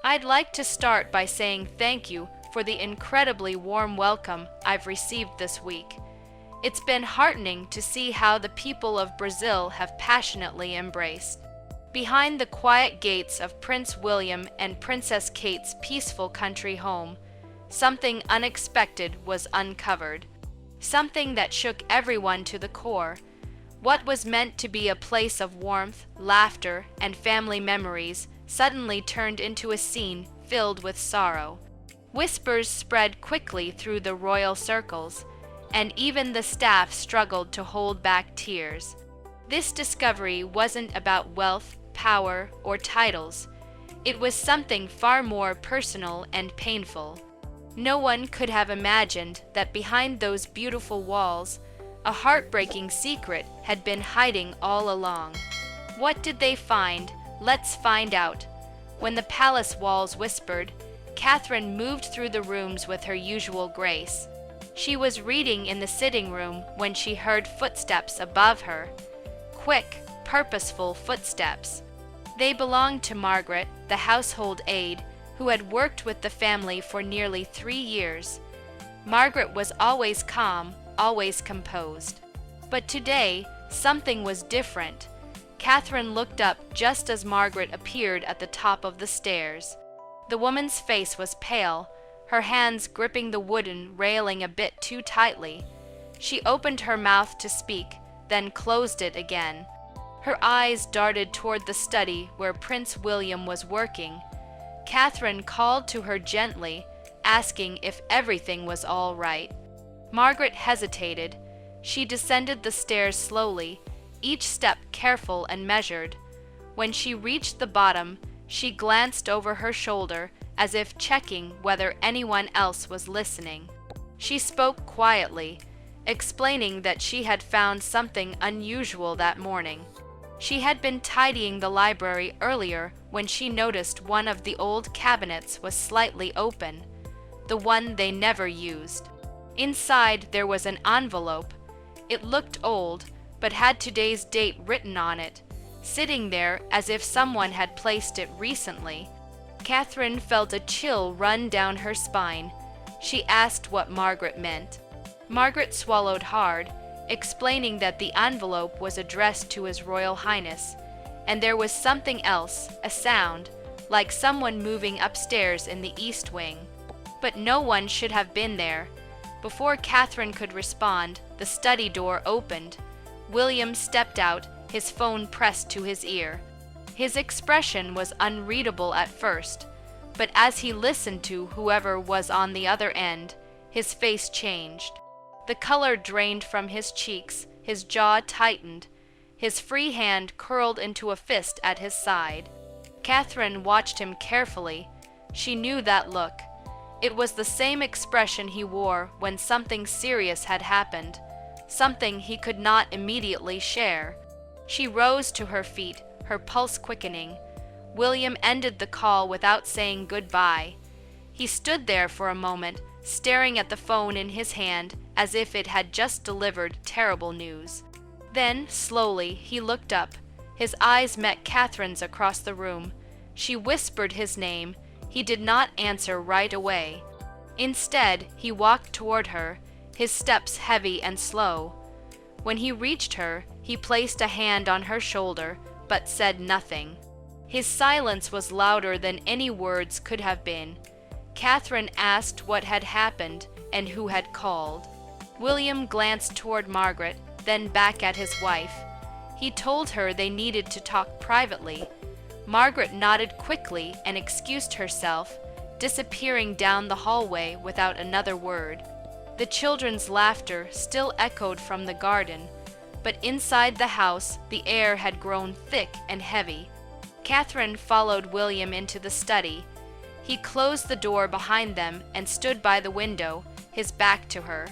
I'd like to start by saying thank you for the incredibly warm welcome I've received this week. It's been heartening to see how the people of Brazil have passionately embraced. Behind the quiet gates of Prince William and Princess Kate's peaceful country home, something unexpected was uncovered. Something that shook everyone to the core. What was meant to be a place of warmth, laughter, and family memories suddenly turned into a scene filled with sorrow. Whispers spread quickly through the royal circles, and even the staff struggled to hold back tears. This discovery wasn't about wealth, power, or titles. It was something far more personal and painful. No one could have imagined that behind those beautiful walls, a heartbreaking secret had been hiding all along. What did they find? Let's find out. When the palace walls whispered, Catherine moved through the rooms with her usual grace. She was reading in the sitting room when she heard footsteps above her. Quick, purposeful footsteps. They belonged to Margaret, the household aide, who had worked with the family for nearly 3 years. Margaret was always calm, always composed. But today, something was different. Catherine looked up just as Margaret appeared at the top of the stairs. The woman's face was pale, her hands gripping the wooden railing a bit too tightly. She opened her mouth to speak, then closed it again. Her eyes darted toward the study where Prince William was working. Catherine called to her gently, asking if everything was all right. Margaret hesitated. She descended the stairs slowly, each step careful and measured. When she reached the bottom, she glanced over her shoulder as if checking whether anyone else was listening. She spoke quietly, explaining that she had found something unusual that morning. She had been tidying the library earlier when she noticed one of the old cabinets was slightly open, the one they never used. Inside there was an envelope. It looked old, but had today's date written on it, sitting there as if someone had placed it recently. Catherine felt a chill run down her spine. She asked what Margaret meant. Margaret swallowed hard, explaining that the envelope was addressed to His Royal Highness, and there was something else, a sound, like someone moving upstairs in the east wing. But no one should have been there. Before Catherine could respond, the study door opened. William stepped out, his phone pressed to his ear. His expression was unreadable at first, but as he listened to whoever was on the other end, his face changed. The color drained from his cheeks, his jaw tightened, his free hand curled into a fist at his side. Catherine watched him carefully. She knew that look. It was the same expression he wore when something serious had happened, something he could not immediately share. She rose to her feet, her pulse quickening. William ended the call without saying goodbye. He stood there for a moment, staring at the phone in his hand as if it had just delivered terrible news. Then, slowly, he looked up. His eyes met Catherine's across the room. She whispered his name. He did not answer right away. Instead, he walked toward her, his steps heavy and slow. When he reached her, he placed a hand on her shoulder, but said nothing. His silence was louder than any words could have been. Catherine asked what had happened and who had called. William glanced toward Margaret, then back at his wife. He told her they needed to talk privately. Margaret nodded quickly and excused herself, disappearing down the hallway without another word. The children's laughter still echoed from the garden, but inside the house the air had grown thick and heavy. Catherine followed William into the study. He closed the door behind them and stood by the window, his back to her.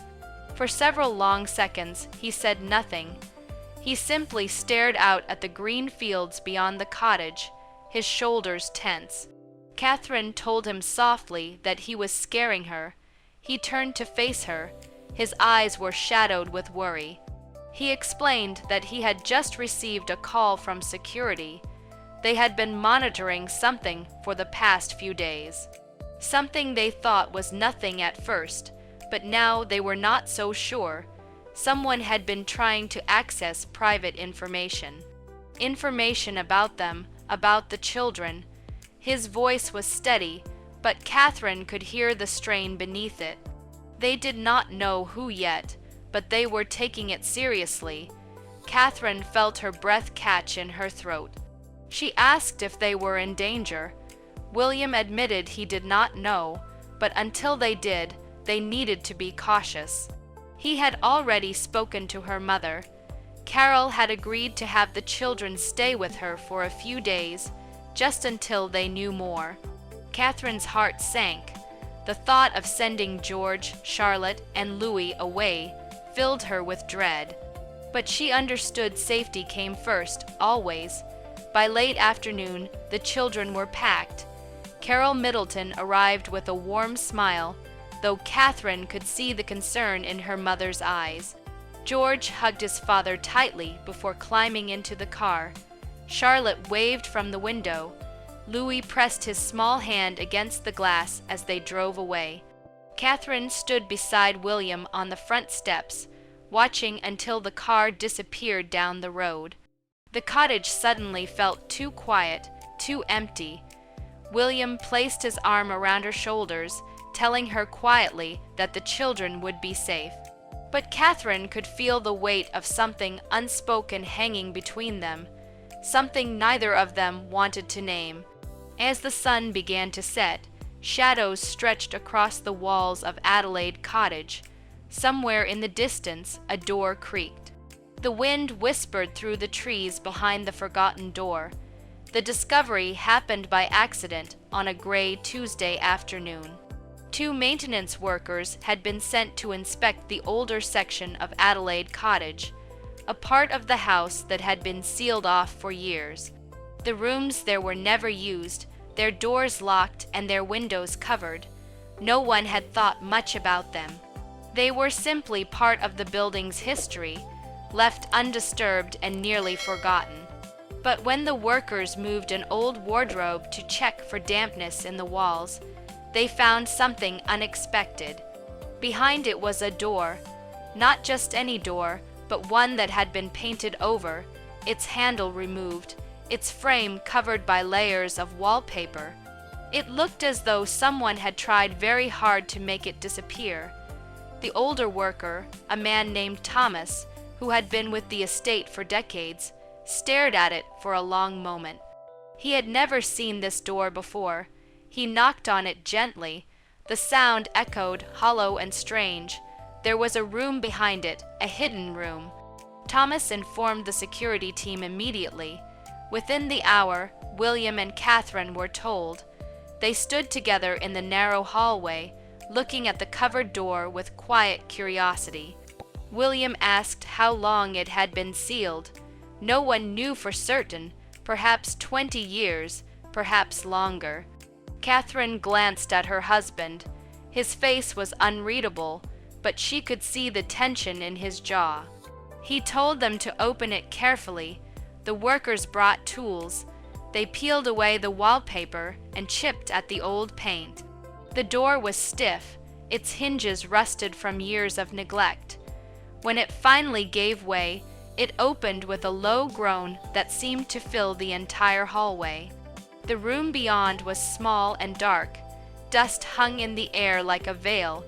For several long seconds he said nothing. He simply stared out at the green fields beyond the cottage, his shoulders tense. Catherine told him softly that he was scaring her. He turned to face her. His eyes were shadowed with worry. He explained that he had just received a call from security. They had been monitoring something for the past few days. Something they thought was nothing at first, but now they were not so sure. Someone had been trying to access private information. Information about them, about the children. His voice was steady, but Catherine could hear the strain beneath it. They did not know who yet, but they were taking it seriously. Catherine felt her breath catch in her throat. She asked if they were in danger. William admitted he did not know, but until they did, they needed to be cautious. He had already spoken to her mother. Carol had agreed to have the children stay with her for a few days, just until they knew more. Catherine's heart sank. The thought of sending George, Charlotte, and Louis away filled her with dread. But she understood safety came first, always. By late afternoon, the children were packed. Carol Middleton arrived with a warm smile, though Catherine could see the concern in her mother's eyes. George hugged his father tightly before climbing into the car. Charlotte waved from the window. Louis pressed his small hand against the glass as they drove away. Catherine stood beside William on the front steps, watching until the car disappeared down the road. The cottage suddenly felt too quiet, too empty. William placed his arm around her shoulders, telling her quietly that the children would be safe. But Catherine could feel the weight of something unspoken hanging between them, something neither of them wanted to name. As the sun began to set, shadows stretched across the walls of Adelaide Cottage. Somewhere in the distance, a door creaked. The wind whispered through the trees behind the forgotten door. The discovery happened by accident on a gray Tuesday afternoon. 2 maintenance workers had been sent to inspect the older section of Adelaide Cottage, a part of the house that had been sealed off for years. The rooms there were never used, their doors locked and their windows covered. No one had thought much about them. They were simply part of the building's history, left undisturbed and nearly forgotten. But when the workers moved an old wardrobe to check for dampness in the walls, they found something unexpected. Behind it was a door, not just any door, but one that had been painted over, its handle removed, its frame covered by layers of wallpaper. It looked as though someone had tried very hard to make it disappear. The older worker, a man named Thomas, who had been with the estate for decades, stared at it for a long moment. He had never seen this door before. He knocked on it gently. The sound echoed, hollow and strange. There was a room behind it, a hidden room. Thomas informed the security team immediately. Within the hour, William and Catherine were told. They stood together in the narrow hallway, looking at the covered door with quiet curiosity. William asked how long it had been sealed. No one knew for certain, perhaps 20 years, perhaps longer. Catherine glanced at her husband. His face was unreadable, but she could see the tension in his jaw. He told them to open it carefully. The workers brought tools. They peeled away the wallpaper and chipped at the old paint. The door was stiff, its hinges rusted from years of neglect. When it finally gave way, it opened with a low groan that seemed to fill the entire hallway. The room beyond was small and dark. Dust hung in the air like a veil.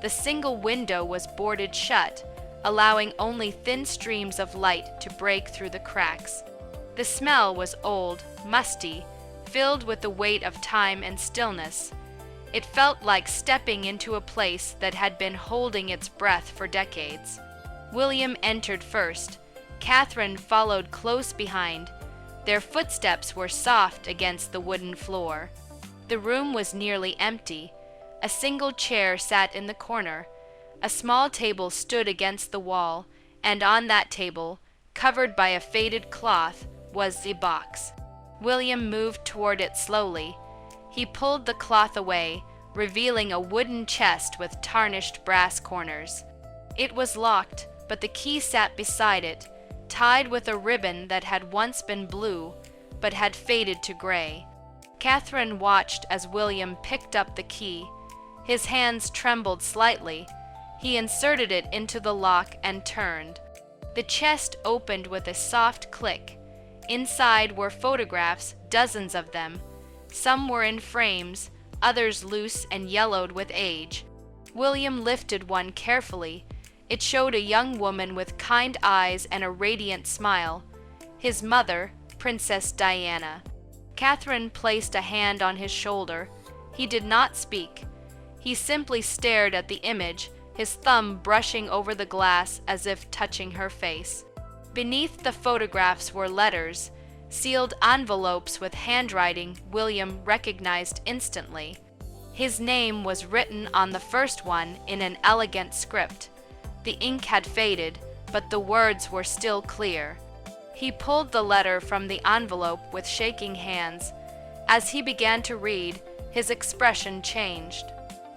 The single window was boarded shut, allowing only thin streams of light to break through the cracks. The smell was old, musty, filled with the weight of time and stillness. It felt like stepping into a place that had been holding its breath for decades. William entered first. Catherine followed close behind. Their footsteps were soft against the wooden floor. The room was nearly empty. A single chair sat in the corner. A small table stood against the wall, and on that table, covered by a faded cloth, was a box. William moved toward it slowly. He pulled the cloth away, revealing a wooden chest with tarnished brass corners. It was locked, but the key sat beside it, tied with a ribbon that had once been blue, but had faded to gray. Catherine watched as William picked up the key. His hands trembled slightly. He inserted it into the lock and turned. The chest opened with a soft click. Inside were photographs, dozens of them. Some were in frames, others loose and yellowed with age. William lifted one carefully. It showed a young woman with kind eyes and a radiant smile. His mother, Princess Diana. Catherine placed a hand on his shoulder. He did not speak. He simply stared at the image, his thumb brushing over the glass as if touching her face. Beneath the photographs were letters, sealed envelopes with handwriting William recognized instantly. His name was written on the first one in an elegant script. The ink had faded, but the words were still clear. He pulled the letter from the envelope with shaking hands. As he began to read, his expression changed.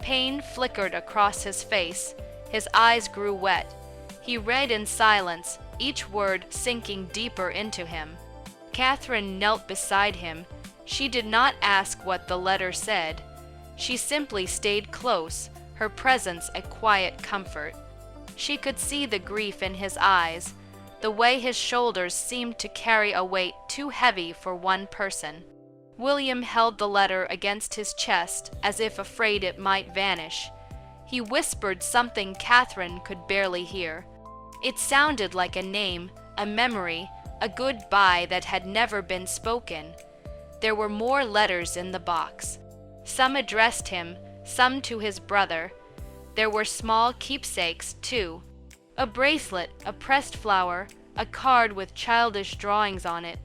Pain flickered across his face. His eyes grew wet. He read in silence, each word sinking deeper into him. Catherine knelt beside him. She did not ask what the letter said. She simply stayed close, her presence a quiet comfort. She could see the grief in his eyes, the way his shoulders seemed to carry a weight too heavy for one person. William held the letter against his chest as if afraid it might vanish. He whispered something Catherine could barely hear. It sounded like a name, a memory, a goodbye that had never been spoken. There were more letters in the box. Some addressed him, some to his brother. There were small keepsakes, too. A bracelet, a pressed flower, a card with childish drawings on it,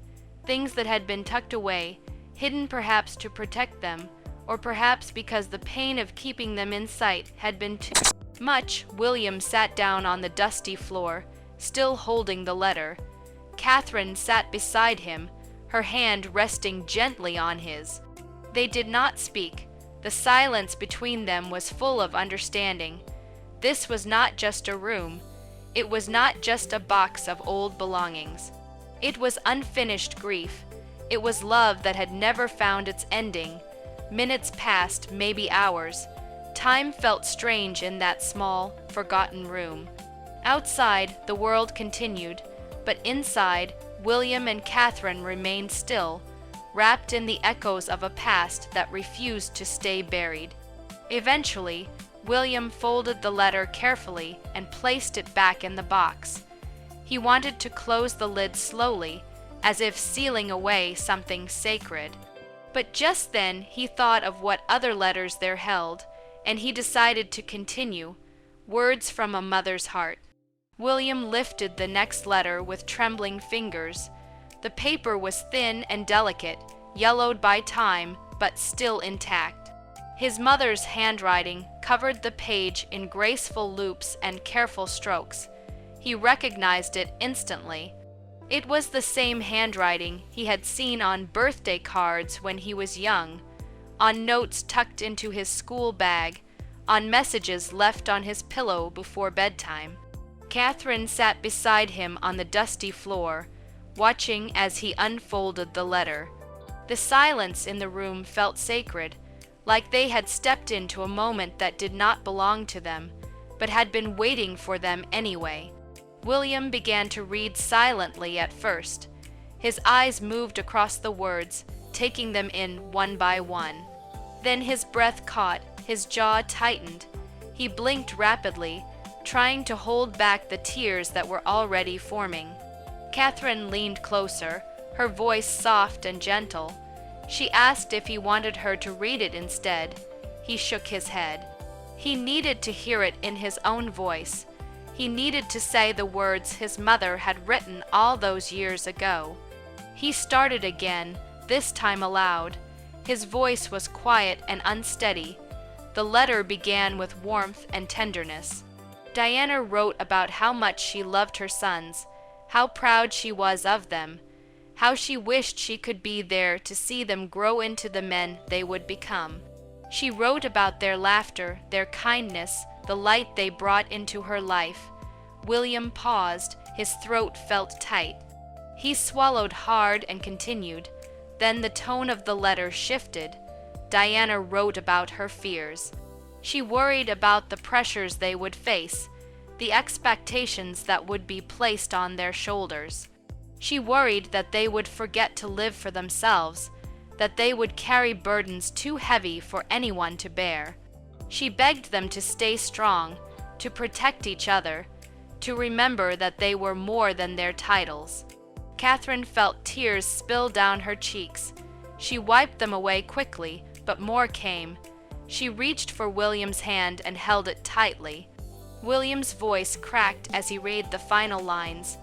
things that had been tucked away, hidden perhaps to protect them, or perhaps because the pain of keeping them in sight had been too much. William sat down on the dusty floor, still holding the letter. Catherine sat beside him, her hand resting gently on his. They did not speak. The silence between them was full of understanding. This was not just a room. It was not just a box of old belongings. It was unfinished grief. It was love that had never found its ending. Minutes passed, maybe hours. Time felt strange in that small, forgotten room. Outside, the world continued, but inside, William and Catherine remained still, wrapped in the echoes of a past that refused to stay buried. Eventually, William folded the letter carefully and placed it back in the box. He wanted to close the lid slowly, as if sealing away something sacred. But just then he thought of what other letters there held, and he decided to continue, words from a mother's heart. William lifted the next letter with trembling fingers. The paper was thin and delicate, yellowed by time, but still intact. His mother's handwriting covered the page in graceful loops and careful strokes. He recognized it instantly. It was the same handwriting he had seen on birthday cards when he was young, on notes tucked into his school bag, on messages left on his pillow before bedtime. Catherine sat beside him on the dusty floor, watching as he unfolded the letter. The silence in the room felt sacred, like they had stepped into a moment that did not belong to them, but had been waiting for them anyway. William began to read silently at first. His eyes moved across the words, taking them in one by one. Then his breath caught, his jaw tightened. He blinked rapidly, trying to hold back the tears that were already forming. Catherine leaned closer, her voice soft and gentle. She asked if he wanted her to read it instead. He shook his head. He needed to hear it in his own voice. He needed to say the words his mother had written all those years ago. He started again, this time aloud. His voice was quiet and unsteady. The letter began with warmth and tenderness. Diana wrote about how much she loved her sons, how proud she was of them, how she wished she could be there to see them grow into the men they would become. She wrote about their laughter, their kindness, the light they brought into her life. William paused, his throat felt tight. He swallowed hard and continued, Then the tone of the letter shifted. Diana wrote about her fears. She worried about the pressures they would face, the expectations that would be placed on their shoulders. She worried that they would forget to live for themselves, that they would carry burdens too heavy for anyone to bear. She begged them to stay strong, to protect each other, to remember that they were more than their titles. Catherine felt tears spill down her cheeks. She wiped them away quickly, but more came. She reached for William's hand and held it tightly. William's voice cracked as he read the final lines.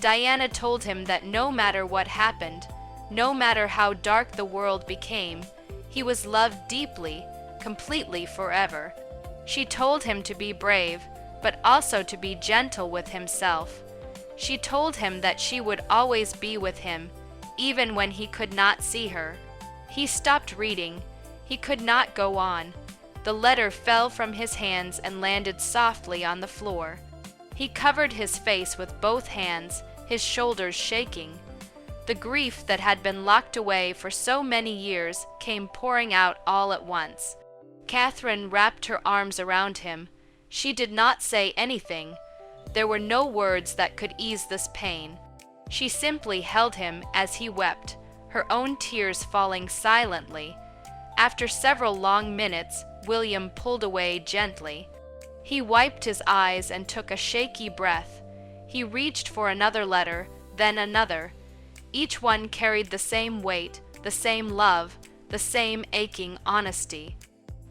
Diana told him that no matter what happened, no matter how dark the world became, he was loved deeply, completely forever. She told him to be brave, but also to be gentle with himself. She told him that she would always be with him, even when he could not see her. He stopped reading. He could not go on. The letter fell from his hands and landed softly on the floor. He covered his face with both hands, his shoulders shaking. The grief that had been locked away for so many years came pouring out all at once. Catherine wrapped her arms around him. She did not say anything. There were no words that could ease this pain. She simply held him as he wept, her own tears falling silently. After several long minutes, William pulled away gently. He wiped his eyes and took a shaky breath. He reached for another letter, then another. Each one carried the same weight, the same love, the same aching honesty.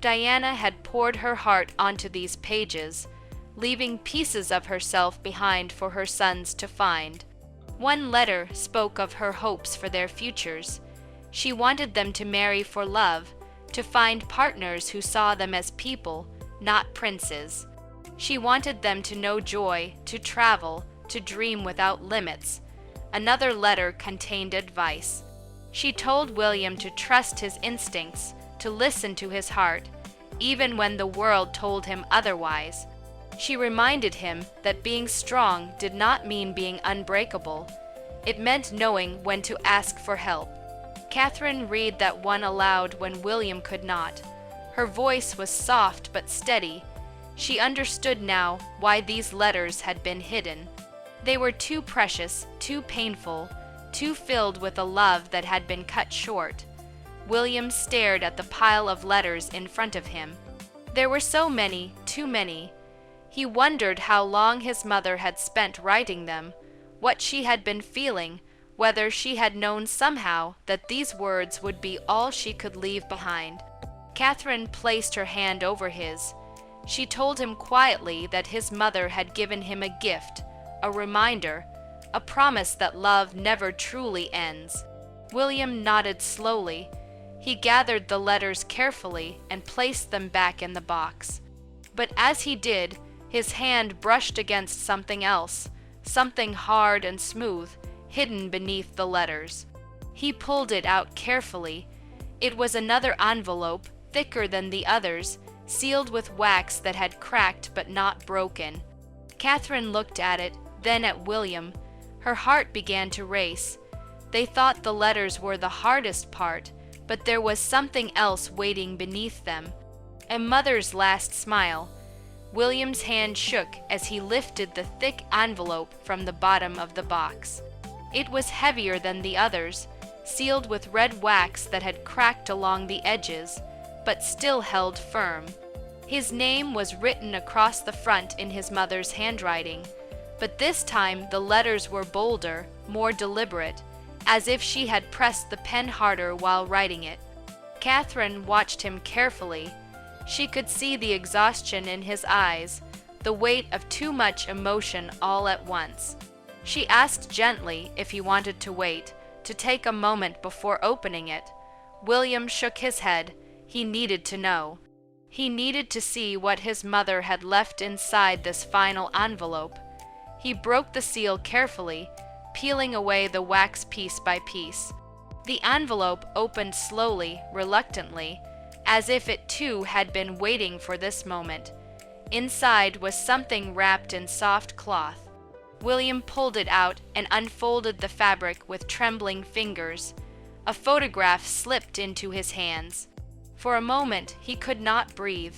Diana had poured her heart onto these pages, leaving pieces of herself behind for her sons to find. One letter spoke of her hopes for their futures. She wanted them to marry for love, to find partners who saw them as people, not princes. She wanted them to know joy, to travel, to dream without limits. Another letter contained advice. She told William to trust his instincts, to listen to his heart, even when the world told him otherwise. She reminded him that being strong did not mean being unbreakable. It meant knowing when to ask for help. Catherine read that one aloud when William could not. Her voice was soft but steady. She understood now why these letters had been hidden. They were too precious, too painful, too filled with a love that had been cut short. William stared at the pile of letters in front of him. There were so many, too many. He wondered how long his mother had spent writing them, what she had been feeling, whether she had known somehow that these words would be all she could leave behind. Catherine placed her hand over his. She told him quietly that his mother had given him a gift, a reminder, a promise that love never truly ends. William nodded slowly. He gathered the letters carefully and placed them back in the box. But as he did, his hand brushed against something else, something hard and smooth, hidden beneath the letters. He pulled it out carefully. It was another envelope, thicker than the others, sealed with wax that had cracked but not broken. Catherine looked at it, then at William. Her heart began to race. They thought the letters were the hardest part, but there was something else waiting beneath them. A mother's last smile. William's hand shook as he lifted the thick envelope from the bottom of the box. It was heavier than the others, sealed with red wax that had cracked along the edges, but still held firm. His name was written across the front in his mother's handwriting, but this time the letters were bolder, more deliberate, as if she had pressed the pen harder while writing it. Catherine watched him carefully. She could see the exhaustion in his eyes, the weight of too much emotion all at once. She asked gently if he wanted to wait, to take a moment before opening it. William shook his head. He needed to know. He needed to see what his mother had left inside this final envelope. He broke the seal carefully, peeling away the wax piece by piece. The envelope opened slowly, reluctantly, as if it too had been waiting for this moment. Inside was something wrapped in soft cloth. William pulled it out and unfolded the fabric with trembling fingers. A photograph slipped into his hands. For a moment, he could not breathe.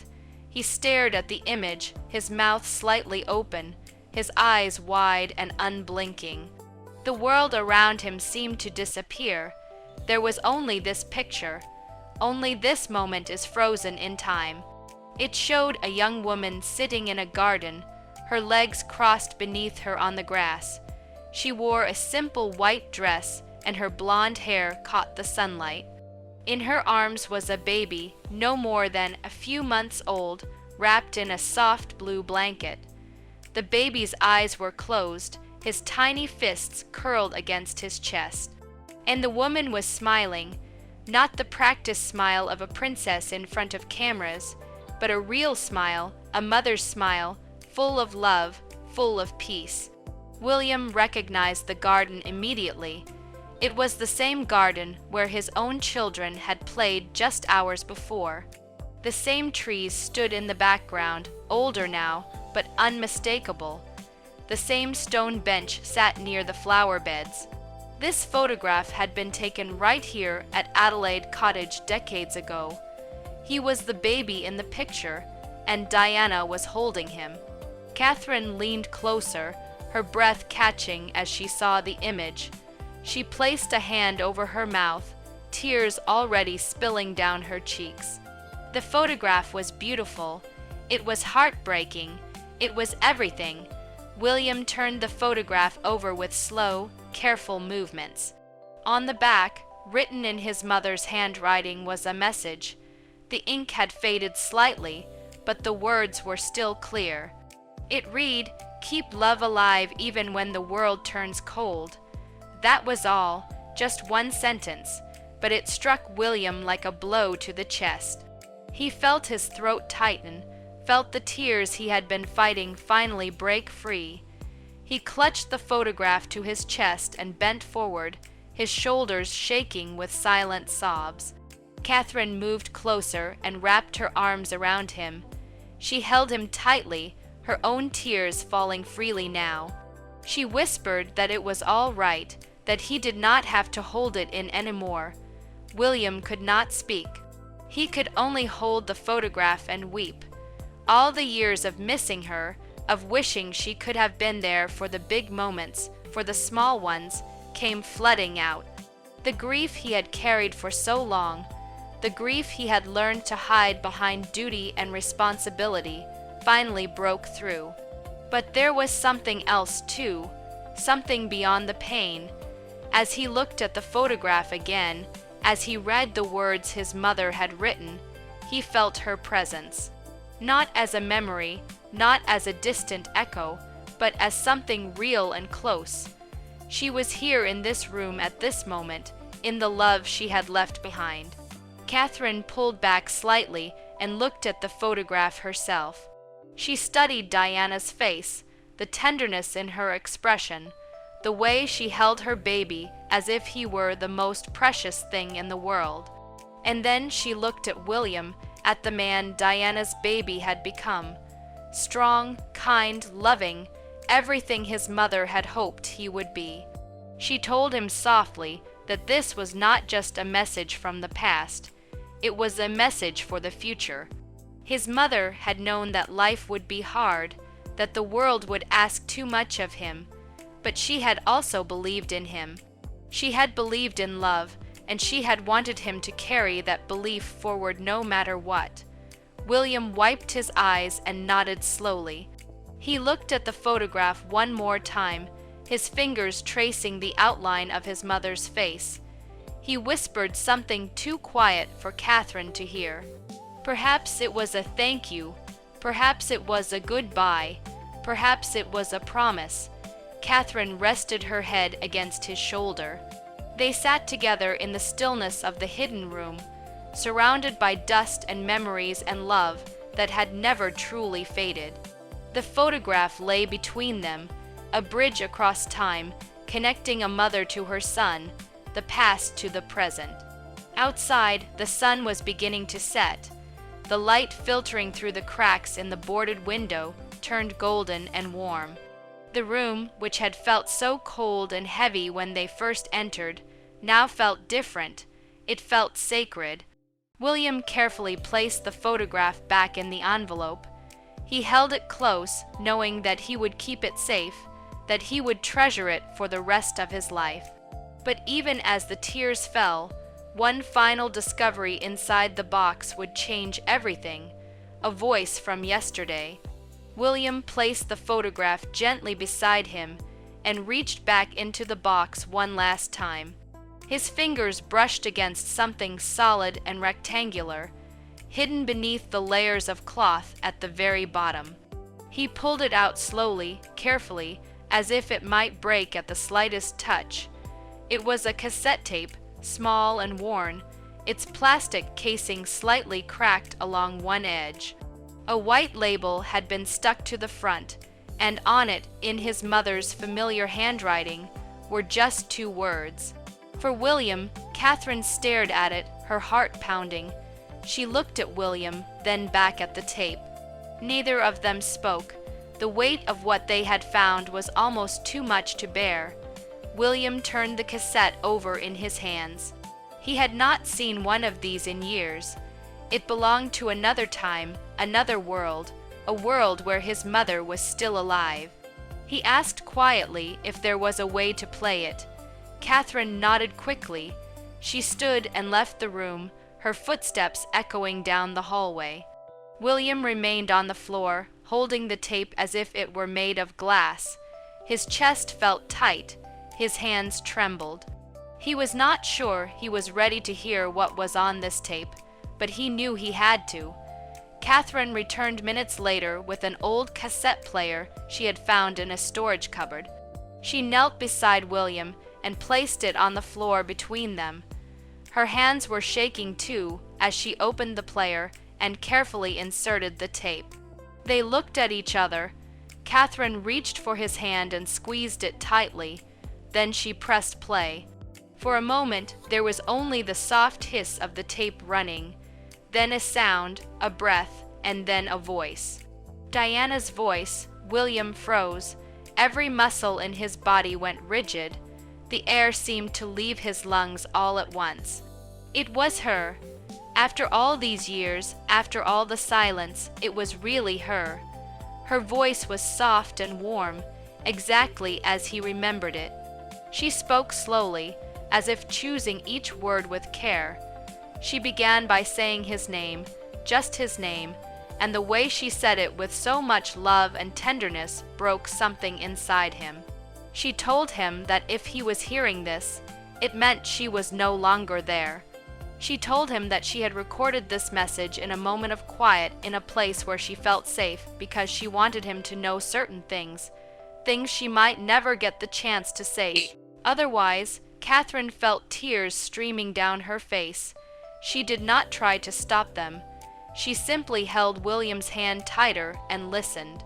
He stared at the image, his mouth slightly open, his eyes wide and unblinking. The world around him seemed to disappear. There was only this picture. Only this moment is frozen in time. It showed a young woman sitting in a garden, her legs crossed beneath her on the grass. She wore a simple white dress, and her blonde hair caught the sunlight. In her arms was a baby, no more than a few months old, wrapped in a soft blue blanket. The baby's eyes were closed, his tiny fists curled against his chest. And the woman was smiling, not the practiced smile of a princess in front of cameras, but a real smile, a mother's smile, full of love, full of peace. William recognized the garden immediately. It was the same garden where his own children had played just hours before. The same trees stood in the background, older now, but unmistakable. The same stone bench sat near the flower beds. This photograph had been taken right here at Adelaide Cottage decades ago. He was the baby in the picture, and Diana was holding him. Catherine leaned closer, her breath catching as she saw the image. She placed a hand over her mouth, tears already spilling down her cheeks. The photograph was beautiful. It was heartbreaking. It was everything. William turned the photograph over with slow, careful movements. On the back, written in his mother's handwriting, was a message. The ink had faded slightly, but the words were still clear. It read, "Keep love alive even when the world turns cold." That was all, just one sentence, but it struck William like a blow to the chest. He felt his throat tighten, felt the tears he had been fighting finally break free. He clutched the photograph to his chest and bent forward, his shoulders shaking with silent sobs. Catherine moved closer and wrapped her arms around him. She held him tightly, her own tears falling freely now. She whispered that it was all right, that he did not have to hold it in anymore. William could not speak. He could only hold the photograph and weep. All the years of missing her, of wishing she could have been there for the big moments, for the small ones, came flooding out. The grief he had carried for so long, the grief he had learned to hide behind duty and responsibility, finally broke through. But there was something else too, something beyond the pain. As he looked at the photograph again, as he read the words his mother had written, he felt her presence. Not as a memory, not as a distant echo, but as something real and close. She was here in this room at this moment, in the love she had left behind. Catherine pulled back slightly and looked at the photograph herself. She studied Diana's face, the tenderness in her expression, the way she held her baby as if he were the most precious thing in the world. And then she looked at William, at the man Diana's baby had become. Strong, kind, loving, everything his mother had hoped he would be. She told him softly that this was not just a message from the past, it was a message for the future. His mother had known that life would be hard, that the world would ask too much of him, but she had also believed in him. She had believed in love, and she had wanted him to carry that belief forward no matter what. William wiped his eyes and nodded slowly. He looked at the photograph one more time, his fingers tracing the outline of his mother's face. He whispered something too quiet for Catherine to hear. Perhaps it was a thank you, perhaps it was a goodbye, perhaps it was a promise. Catherine rested her head against his shoulder. They sat together in the stillness of the hidden room, surrounded by dust and memories and love that had never truly faded. The photograph lay between them, a bridge across time, connecting a mother to her son, the past to the present. Outside, the sun was beginning to set. The light filtering through the cracks in the boarded window turned golden and warm. The room, which had felt so cold and heavy when they first entered, now felt different. It felt sacred. William carefully placed the photograph back in the envelope. He held it close, knowing that he would keep it safe, that he would treasure it for the rest of his life. But even as the tears fell, one final discovery inside the box would change everything. A voice from yesterday. William placed the photograph gently beside him and reached back into the box one last time. His fingers brushed against something solid and rectangular, hidden beneath the layers of cloth at the very bottom. He pulled it out slowly, carefully, as if it might break at the slightest touch. It was a cassette tape, small and worn, its plastic casing slightly cracked along one edge. A white label had been stuck to the front, and on it, in his mother's familiar handwriting, were just 2 words. For William, Catherine stared at it, her heart pounding. She looked at William, then back at the tape. Neither of them spoke. The weight of what they had found was almost too much to bear. William turned the cassette over in his hands. He had not seen one of these in years. It belonged to another time, another world, a world where his mother was still alive. He asked quietly if there was a way to play it. Catherine nodded quickly. She stood and left the room, her footsteps echoing down the hallway. William remained on the floor, holding the tape as if it were made of glass. His chest felt tight, his hands trembled. He was not sure he was ready to hear what was on this tape, but he knew he had to. Catherine returned minutes later with an old cassette player she had found in a storage cupboard. She knelt beside William and placed it on the floor between them. Her hands were shaking too as she opened the player and carefully inserted the tape. They looked at each other. Catherine reached for his hand and squeezed it tightly. Then she pressed play. For a moment, there was only the soft hiss of the tape running. Then a sound, a breath, and then a voice. Diana's voice. William froze. Every muscle in his body went rigid. The air seemed to leave his lungs all at once. It was her. After all these years, after all the silence, it was really her. Her voice was soft and warm, exactly as he remembered it. She spoke slowly, as if choosing each word with care. She began by saying his name, just his name, and the way she said it with so much love and tenderness broke something inside him. She told him that if he was hearing this, it meant she was no longer there. She told him that she had recorded this message in a moment of quiet in a place where she felt safe because she wanted him to know certain things she might never get the chance to say. Otherwise, Catherine felt tears streaming down her face. She did not try to stop them. She simply held William's hand tighter and listened.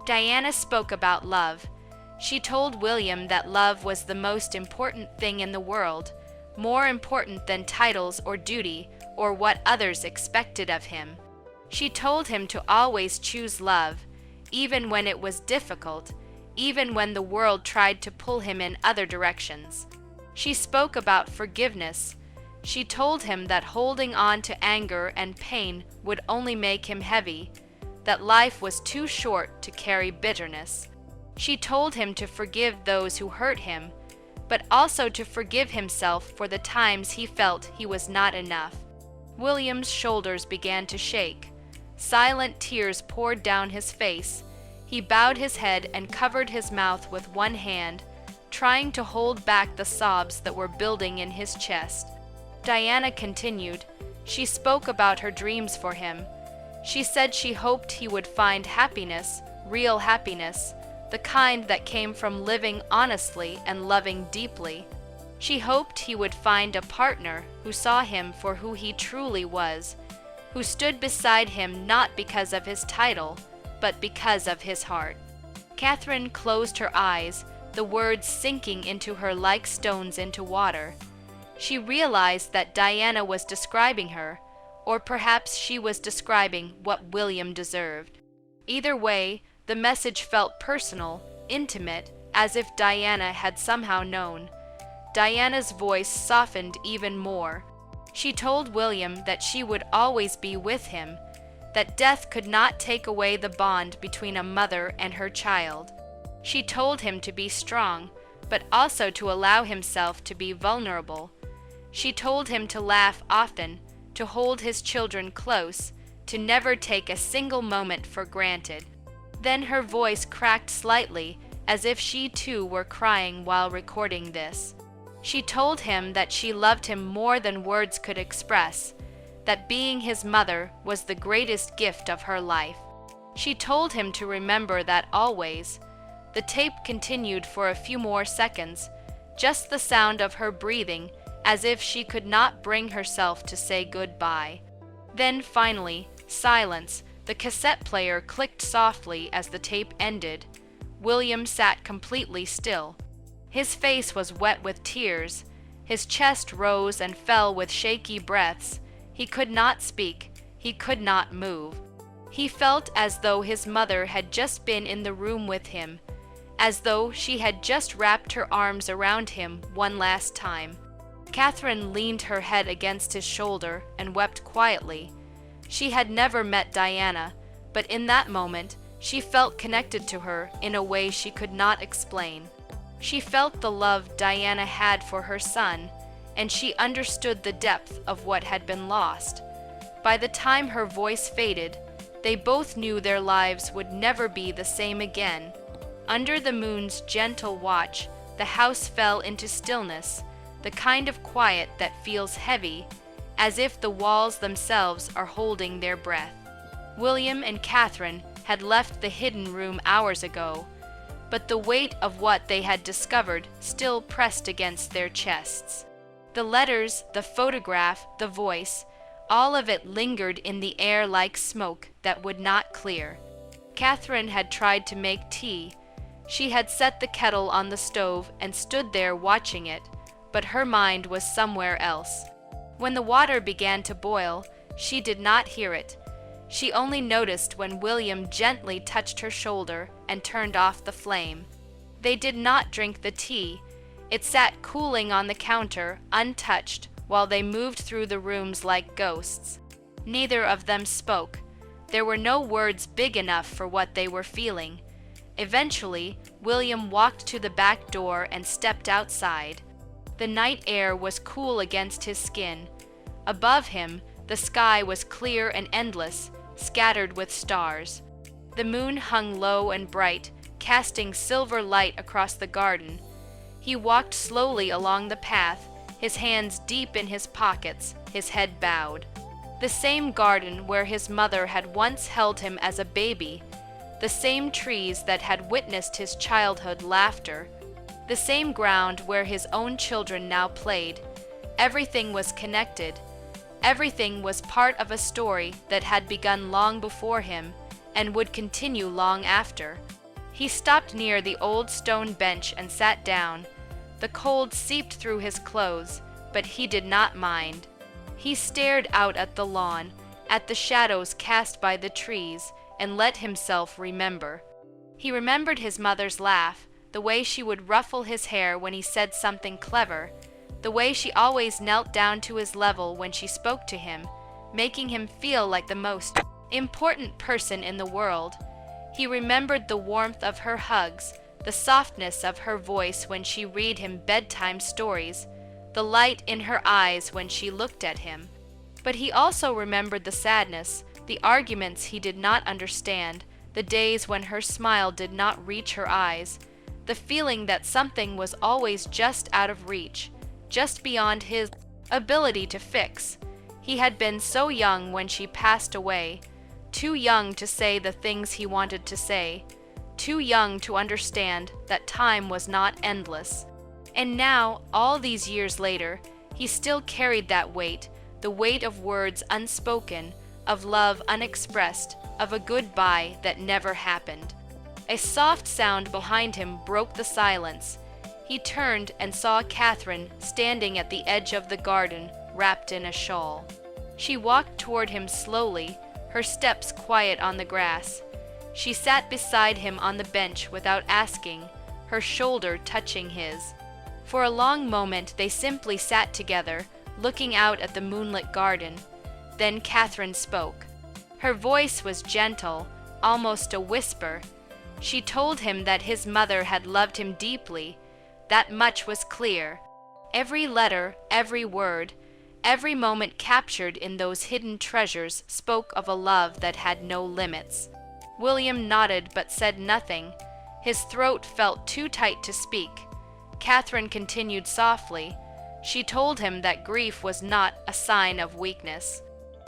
Diana spoke about love. She told William that love was the most important thing in the world, more important than titles or duty or what others expected of him. She told him to always choose love, even when it was difficult, even when the world tried to pull him in other directions. She spoke about forgiveness. She told him that holding on to anger and pain would only make him heavy, that life was too short to carry bitterness. She told him to forgive those who hurt him, but also to forgive himself for the times he felt he was not enough. William's shoulders began to shake. Silent tears poured down his face. He bowed his head and covered his mouth with one hand, trying to hold back the sobs that were building in his chest. Diana continued. She spoke about her dreams for him. She said she hoped he would find happiness, real happiness, the kind that came from living honestly and loving deeply. She hoped he would find a partner who saw him for who he truly was, who stood beside him not because of his title, but because of his heart. Catherine closed her eyes, the words sinking into her like stones into water. She realized that Diana was describing her, or perhaps she was describing what William deserved. Either way, the message felt personal, intimate, as if Diana had somehow known. Diana's voice softened even more. She told William that she would always be with him, that death could not take away the bond between a mother and her child. She told him to be strong, but also to allow himself to be vulnerable. She told him to laugh often, to hold his children close, to never take a single moment for granted. Then her voice cracked slightly, as if she too were crying while recording this. She told him that she loved him more than words could express, that being his mother was the greatest gift of her life. She told him to remember that always. The tape continued for a few more seconds, just the sound of her breathing, as if she could not bring herself to say goodbye. Then finally, silence. The cassette player clicked softly as the tape ended. William sat completely still. His face was wet with tears. His chest rose and fell with shaky breaths. He could not speak. He could not move. He felt as though his mother had just been in the room with him, as though she had just wrapped her arms around him one last time. Catherine leaned her head against his shoulder and wept quietly. She had never met Diana, but in that moment, she felt connected to her in a way she could not explain. She felt the love Diana had for her son, and she understood the depth of what had been lost. By the time her voice faded, they both knew their lives would never be the same again. Under the moon's gentle watch, the house fell into stillness, the kind of quiet that feels heavy, as if the walls themselves are holding their breath. William and Catherine had left the hidden room hours ago, but the weight of what they had discovered still pressed against their chests. The letters, the photograph, the voice, all of it lingered in the air like smoke that would not clear. Catherine had tried to make tea. She had set the kettle on the stove and stood there watching it, but her mind was somewhere else. When the water began to boil, she did not hear it. She only noticed when William gently touched her shoulder and turned off the flame. They did not drink the tea. It sat cooling on the counter, untouched, while they moved through the rooms like ghosts. Neither of them spoke. There were no words big enough for what they were feeling. Eventually, William walked to the back door and stepped outside. The night air was cool against his skin. Above him, the sky was clear and endless, scattered with stars. The moon hung low and bright, casting silver light across the garden. He walked slowly along the path, his hands deep in his pockets, his head bowed. The same garden where his mother had once held him as a baby, the same trees that had witnessed his childhood laughter, the same ground where his own children now played. Everything was connected. Everything was part of a story that had begun long before him and would continue long after. He stopped near the old stone bench and sat down. The cold seeped through his clothes, but he did not mind. He stared out at the lawn, at the shadows cast by the trees, and let himself remember. He remembered his mother's laugh, the way she would ruffle his hair when he said something clever, the way she always knelt down to his level when she spoke to him, making him feel like the most important person in the world. He remembered the warmth of her hugs, the softness of her voice when she read him bedtime stories, the light in her eyes when she looked at him. But he also remembered the sadness, the arguments he did not understand, the days when her smile did not reach her eyes, the feeling that something was always just out of reach, just beyond his ability to fix. He had been so young when she passed away, too young to say the things he wanted to say, too young to understand that time was not endless. And now, all these years later, he still carried that weight, the weight of words unspoken, of love unexpressed, of a goodbye that never happened. A soft sound behind him broke the silence. He turned and saw Catherine standing at the edge of the garden, wrapped in a shawl. She walked toward him slowly, her steps quiet on the grass. She sat beside him on the bench without asking, her shoulder touching his. For a long moment they simply sat together, looking out at the moonlit garden. Then Catherine spoke. Her voice was gentle, almost a whisper. She told him that his mother had loved him deeply. That much was clear. Every letter, every word, every moment captured in those hidden treasures spoke of a love that had no limits. William nodded but said nothing. His throat felt too tight to speak. Catherine continued softly. She told him that grief was not a sign of weakness.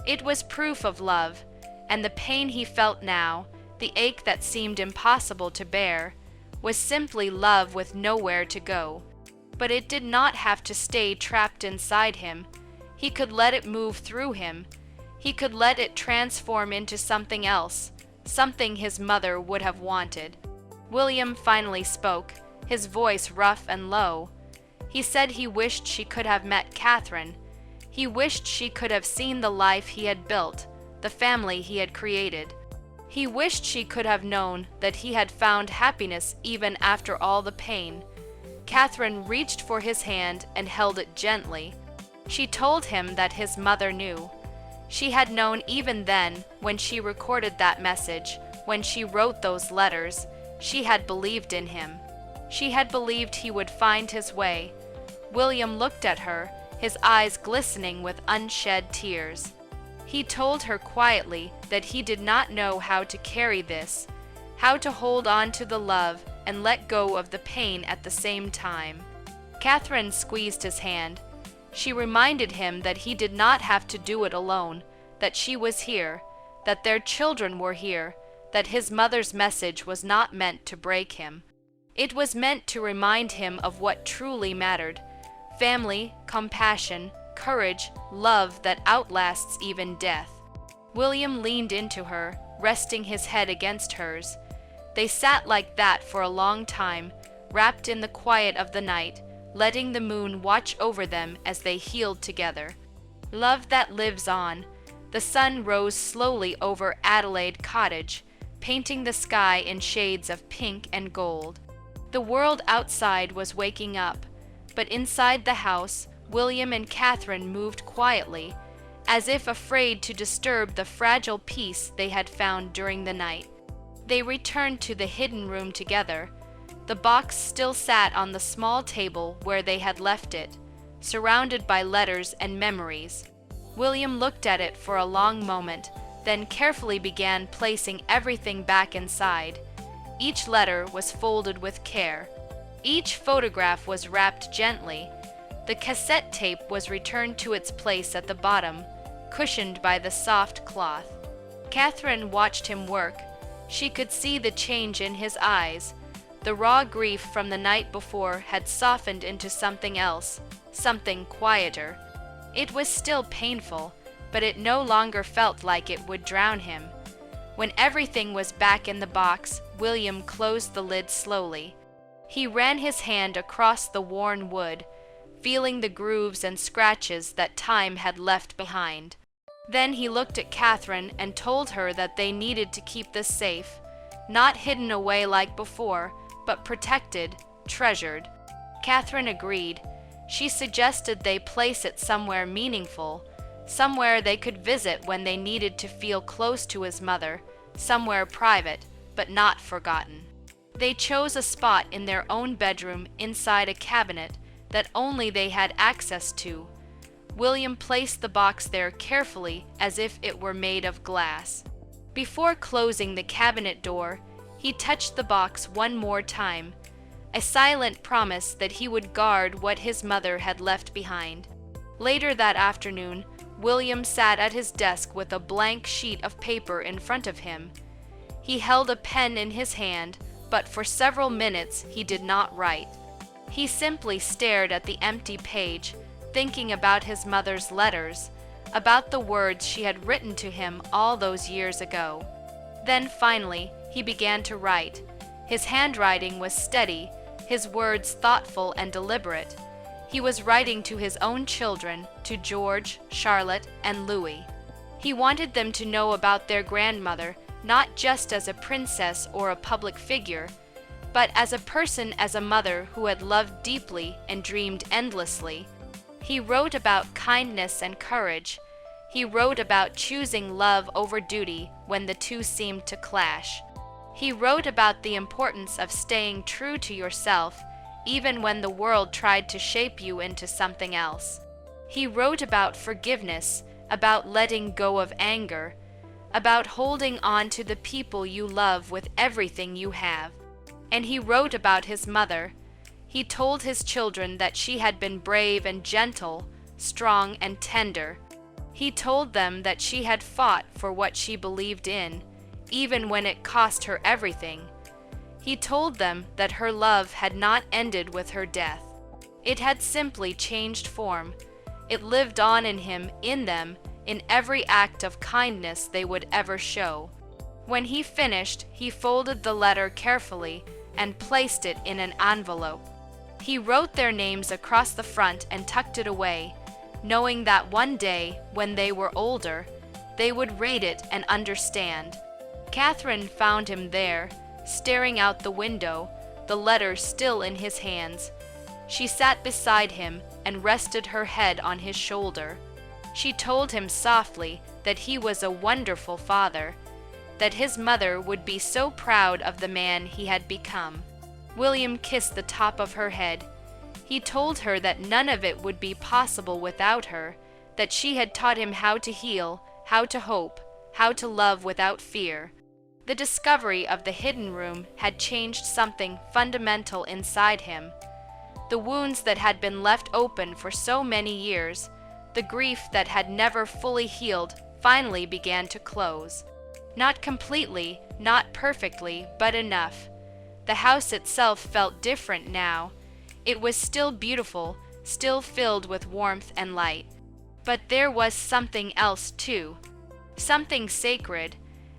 It was proof of love, and the pain he felt now, the ache that seemed impossible to bear, was simply love with nowhere to go. But it did not have to stay trapped inside him. He could let it move through him. He could let it transform into something else, something his mother would have wanted. William finally spoke, his voice rough and low. He said he wished she could have met Catherine. He wished she could have seen the life he had built, the family he had created. He wished she could have known that he had found happiness even after all the pain. Catherine reached for his hand and held it gently. She told him that his mother knew. She had known even then, when she recorded that message, when she wrote those letters. She had believed in him. She had believed he would find his way. William looked at her, his eyes glistening with unshed tears. He told her quietly that he did not know how to carry this, how to hold on to the love and let go of the pain at the same time. Catherine squeezed his hand. She reminded him that he did not have to do it alone, that she was here, that their children were here, that his mother's message was not meant to break him. It was meant to remind him of what truly mattered: family, compassion, courage, love that outlasts even death. William leaned into her, resting his head against hers. They sat like that for a long time, wrapped in the quiet of the night, letting the moon watch over them as they healed together. Love that lives on. The sun rose slowly over Adelaide Cottage, painting the sky in shades of pink and gold. The world outside was waking up, but inside the house, William and Catherine moved quietly, as if afraid to disturb the fragile peace they had found during the night. They returned to the hidden room together. The box still sat on the small table where they had left it, surrounded by letters and memories. William looked at it for a long moment, then carefully began placing everything back inside. Each letter was folded with care. Each photograph was wrapped gently. The cassette tape was returned to its place at the bottom, cushioned by the soft cloth. Catherine watched him work. She could see the change in his eyes. The raw grief from the night before had softened into something else, something quieter. It was still painful, but it no longer felt like it would drown him. When everything was back in the box, William closed the lid slowly. He ran his hand across the worn wood, feeling the grooves and scratches that time had left behind. Then he looked at Catherine and told her that they needed to keep this safe, not hidden away like before, but protected, treasured. Catherine agreed. She suggested they place it somewhere meaningful, somewhere they could visit when they needed to feel close to his mother, somewhere private, but not forgotten. They chose a spot in their own bedroom inside a cabinet that only they had access to. William placed the box there carefully as if it were made of glass. Before closing the cabinet door, he touched the box one more time, a silent promise that he would guard what his mother had left behind. Later that afternoon, William sat at his desk with a blank sheet of paper in front of him. He held a pen in his hand, but for several minutes he did not write. He simply stared at the empty page, thinking about his mother's letters, about the words she had written to him all those years ago. Then finally, he began to write. His handwriting was steady, his words thoughtful and deliberate. He was writing to his own children, to George, Charlotte, and Louis. He wanted them to know about their grandmother, not just as a princess or a public figure, but as a person, as a mother who had loved deeply and dreamed endlessly. He wrote about kindness and courage. He wrote about choosing love over duty when the two seemed to clash. He wrote about the importance of staying true to yourself, even when the world tried to shape you into something else. He wrote about forgiveness, about letting go of anger, about holding on to the people you love with everything you have. And he wrote about his mother. He told his children that she had been brave and gentle, strong and tender. He told them that she had fought for what she believed in, even when it cost her everything. He told them that her love had not ended with her death. It had simply changed form. It lived on in him, in them, in every act of kindness they would ever show. When he finished, he folded the letter carefully and placed it in an envelope. He wrote their names across the front and tucked it away, knowing that one day, when they were older, they would read it and understand. Catherine found him there, staring out the window, the letter still in his hands. She sat beside him and rested her head on his shoulder. She told him softly that he was a wonderful father, that his mother would be so proud of the man he had become. William kissed the top of her head. He told her that none of it would be possible without her, that she had taught him how to heal, how to hope, how to love without fear. The discovery of the hidden room had changed something fundamental inside him. The wounds that had been left open for so many years, the grief that had never fully healed, finally began to close. Not completely, not perfectly, but enough. The house itself felt different now. It was still beautiful, still filled with warmth and light. But there was something else too, something sacred,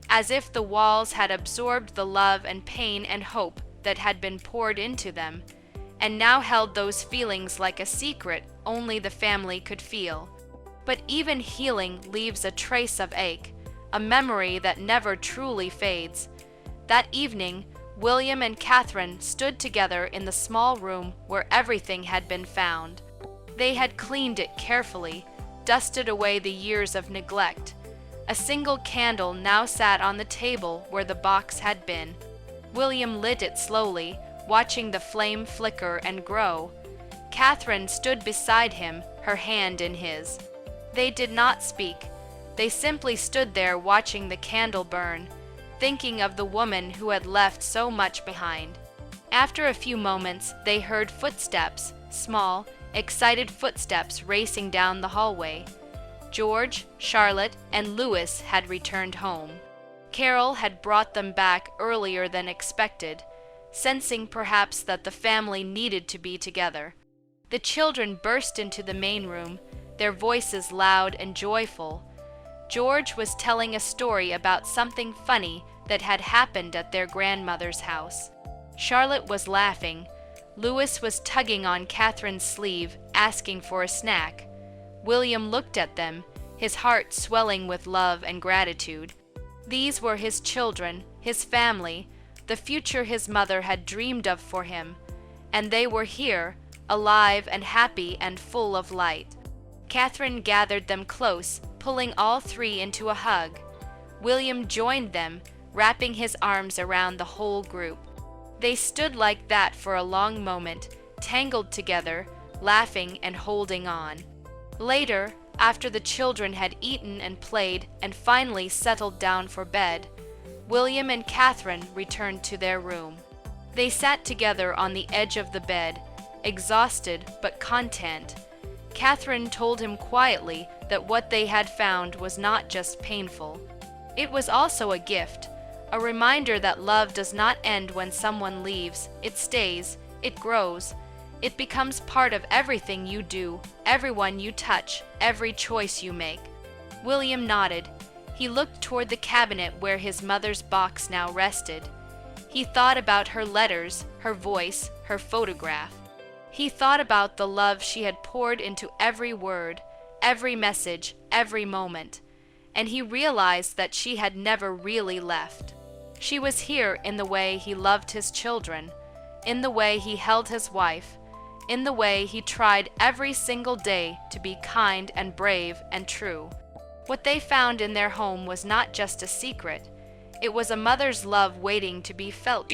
as if the walls had absorbed the love and pain and hope that had been poured into them, and now held those feelings like a secret only the family could feel. But even healing leaves a trace of ache, a memory that never truly fades. That evening, William and Catherine stood together in the small room where everything had been found. They had cleaned it carefully, dusted away the years of neglect. A single candle now sat on the table where the box had been. William lit it slowly, watching the flame flicker and grow. Catherine stood beside him, her hand in his. They did not speak. They simply stood there watching the candle burn, thinking of the woman who had left so much behind. After a few moments, they heard footsteps, small, excited footsteps racing down the hallway. George, Charlotte, and Louis had returned home. Carol had brought them back earlier than expected, sensing perhaps that the family needed to be together. The children burst into the main room, their voices loud and joyful. George was telling a story about something funny that had happened at their grandmother's house. Charlotte was laughing. Louis was tugging on Catherine's sleeve, asking for a snack. William looked at them, his heart swelling with love and gratitude. These were his children, his family, the future his mother had dreamed of for him, and they were here, alive and happy and full of light. Catherine gathered them close, pulling all three into a hug. William joined them, wrapping his arms around the whole group. They stood like that for a long moment, tangled together, laughing and holding on. Later, after the children had eaten and played and finally settled down for bed, William and Catherine returned to their room. They sat together on the edge of the bed, exhausted but content. Catherine told him quietly that what they had found was not just painful. It was also a gift, a reminder that love does not end when someone leaves. It stays, it grows. It becomes part of everything you do, everyone you touch, every choice you make. William nodded. He looked toward the cabinet where his mother's box now rested. He thought about her letters, her voice, her photograph. He thought about the love she had poured into every word, every message, every moment, and he realized that she had never really left. She was here in the way he loved his children, in the way he held his wife, in the way he tried every single day to be kind and brave and true. What they found in their home was not just a secret, it was a mother's love waiting to be felt